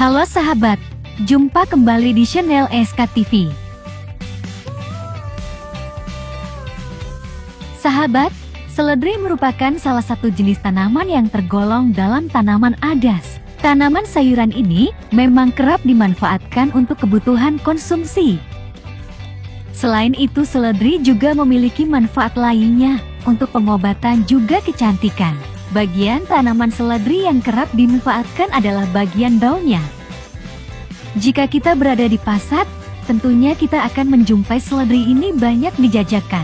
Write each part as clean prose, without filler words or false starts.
Halo sahabat, jumpa kembali di channel SK TV. Sahabat, seledri merupakan salah satu jenis tanaman yang tergolong dalam tanaman adas. Tanaman sayuran ini memang kerap dimanfaatkan untuk kebutuhan konsumsi. Selain itu, seledri juga memiliki manfaat lainnya untuk pengobatan juga kecantikan. Bagian tanaman seledri yang kerap dimanfaatkan adalah bagian daunnya. Jika kita berada di pasar, tentunya kita akan menjumpai seledri ini banyak dijajakan.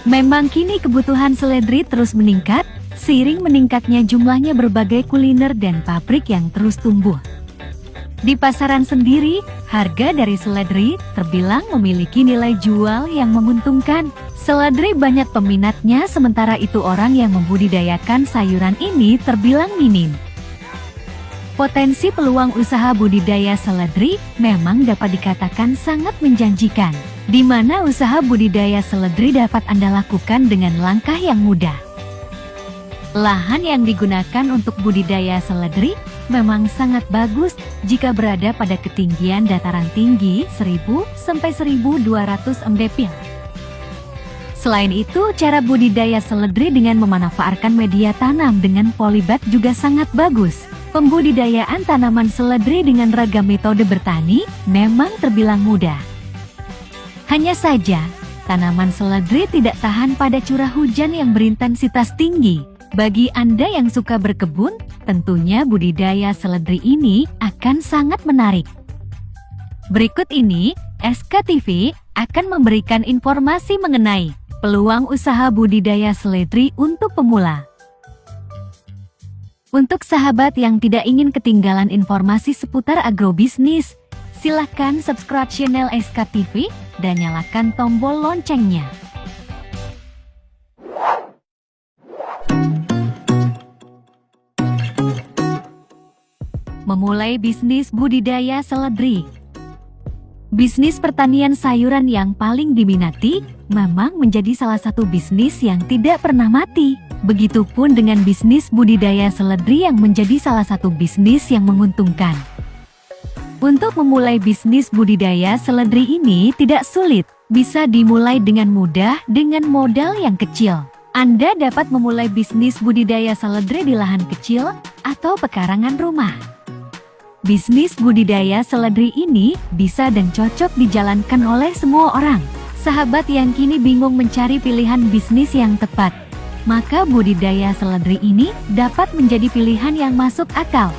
Memang kini kebutuhan seledri terus meningkat, seiring meningkatnya jumlahnya berbagai kuliner dan pabrik yang terus tumbuh. Di pasaran sendiri, harga dari seledri terbilang memiliki nilai jual yang menguntungkan. Seledri banyak peminatnya, sementara itu orang yang membudidayakan sayuran ini terbilang minim. Potensi peluang usaha budidaya seledri memang dapat dikatakan sangat menjanjikan, di mana usaha budidaya seledri dapat Anda lakukan dengan langkah yang mudah. Lahan yang digunakan untuk budidaya seledri memang sangat bagus jika berada pada ketinggian dataran tinggi 1000 sampai 1200 mdpl. Selain itu, cara budidaya seledri dengan memanfaatkan media tanam dengan polybag juga sangat bagus. Pembudidayaan tanaman seledri dengan ragam metode bertani memang terbilang mudah. Hanya saja, tanaman seledri tidak tahan pada curah hujan yang berintensitas tinggi. Bagi Anda yang suka berkebun, tentunya budidaya seledri ini akan sangat menarik. Berikut ini, SK TV akan memberikan informasi mengenai peluang usaha budidaya seledri untuk pemula. Untuk sahabat yang tidak ingin ketinggalan informasi seputar agrobisnis, silahkan subscribe channel SK TV dan nyalakan tombol loncengnya. Memulai bisnis budidaya seledri. Bisnis pertanian sayuran yang paling diminati memang menjadi salah satu bisnis yang tidak pernah mati. Begitupun dengan bisnis budidaya seledri yang menjadi salah satu bisnis yang menguntungkan. Untuk memulai bisnis budidaya seledri ini tidak sulit, bisa dimulai dengan mudah dengan modal yang kecil. Anda dapat memulai bisnis budidaya seledri di lahan kecil atau pekarangan rumah. Bisnis budidaya seledri ini bisa dan cocok dijalankan oleh semua orang. Sahabat yang kini bingung mencari pilihan bisnis yang tepat, maka budidaya seledri ini dapat menjadi pilihan yang masuk akal.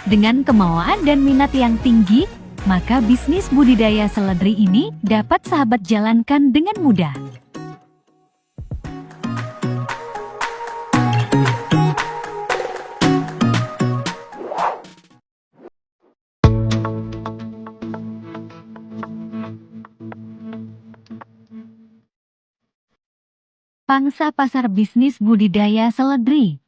Dengan kemauan dan minat yang tinggi, maka bisnis budidaya seledri ini dapat sahabat jalankan dengan mudah. Pangsa pasar bisnis budidaya seledri.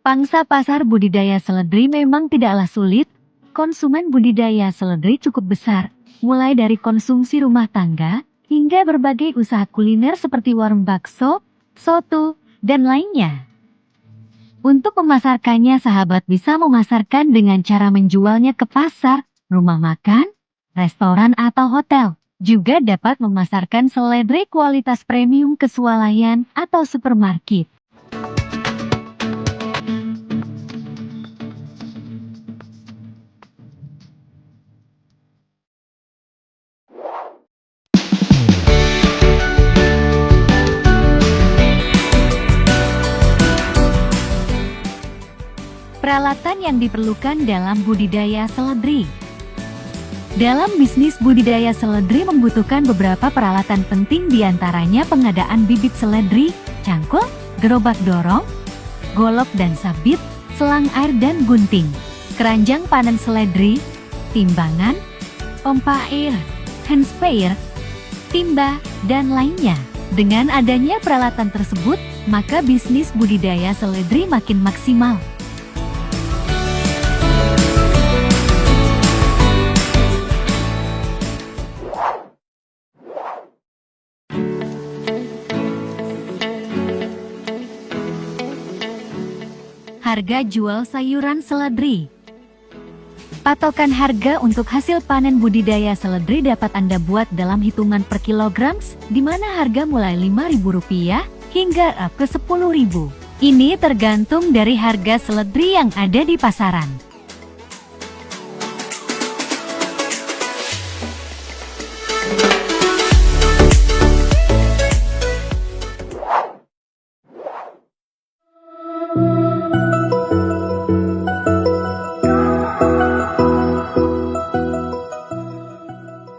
Pangsa pasar budidaya seledri memang tidaklah sulit. Konsumen budidaya seledri cukup besar, mulai dari konsumsi rumah tangga hingga berbagai usaha kuliner seperti warung bakso, soto, dan lainnya. Untuk memasarkannya, sahabat bisa memasarkan dengan cara menjualnya ke pasar, rumah makan, restoran atau hotel. Juga dapat memasarkan seledri kualitas premium ke swalayan atau supermarket. Peralatan yang diperlukan dalam budidaya seledri. Dalam bisnis budidaya seledri membutuhkan beberapa peralatan penting, diantaranya pengadaan bibit seledri, cangkul, gerobak dorong, golok dan sabit, selang air dan gunting, keranjang panen seledri, timbangan, pompa air, hand sprayer, timba, dan lainnya. Dengan adanya peralatan tersebut, maka bisnis budidaya seledri makin maksimal. Harga jual sayuran seledri. Patokan harga untuk hasil panen budidaya seledri dapat Anda buat dalam hitungan per kilogram, di mana harga mulai Rp5.000 hingga up ke Rp10.000. Ini tergantung dari harga seledri yang ada di pasaran.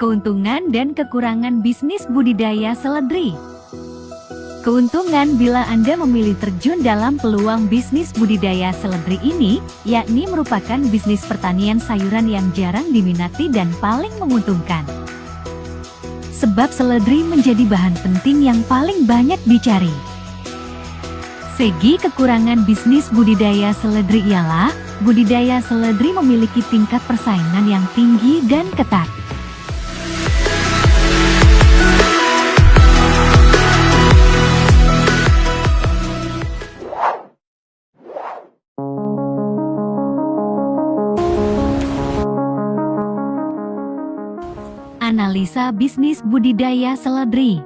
Keuntungan dan kekurangan bisnis budidaya seledri. Keuntungan bila Anda memilih terjun dalam peluang bisnis budidaya seledri ini, yakni merupakan bisnis pertanian sayuran yang jarang diminati dan paling menguntungkan. Sebab seledri menjadi bahan penting yang paling banyak dicari. Segi kekurangan bisnis budidaya seledri ialah, budidaya seledri memiliki tingkat persaingan yang tinggi dan ketat. Analisa bisnis budidaya seledri.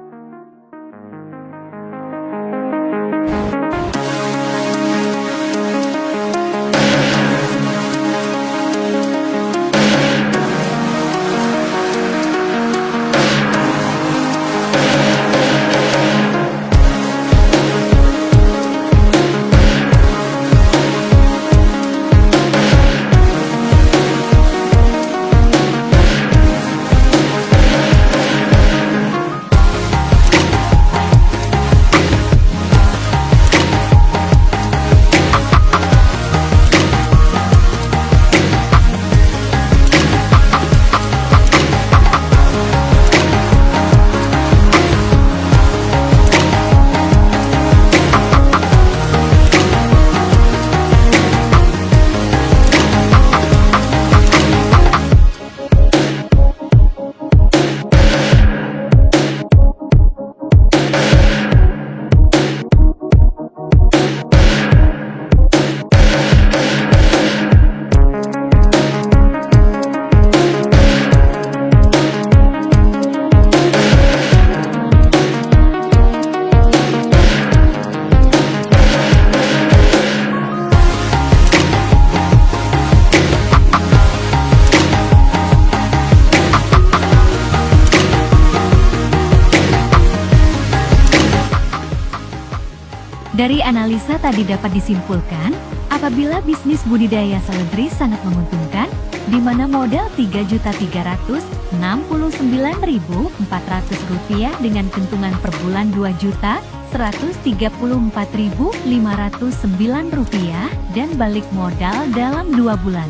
Dari analisa tadi dapat disimpulkan, apabila bisnis budidaya seledri sangat menguntungkan, di mana modal Rp3.369.400 dengan keuntungan per bulan Rp2.134.509 dan balik modal dalam 2 bulan.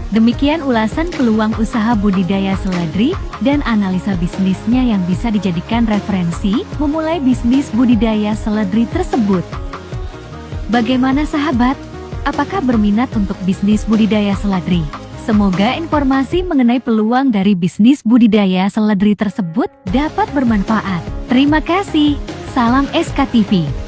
Demikian ulasan peluang usaha budidaya seledri dan analisa bisnisnya yang bisa dijadikan referensi memulai bisnis budidaya seledri tersebut. Bagaimana sahabat? Apakah berminat untuk bisnis budidaya seledri? Semoga informasi mengenai peluang dari bisnis budidaya seledri tersebut dapat bermanfaat. Terima kasih. Salam SKTV.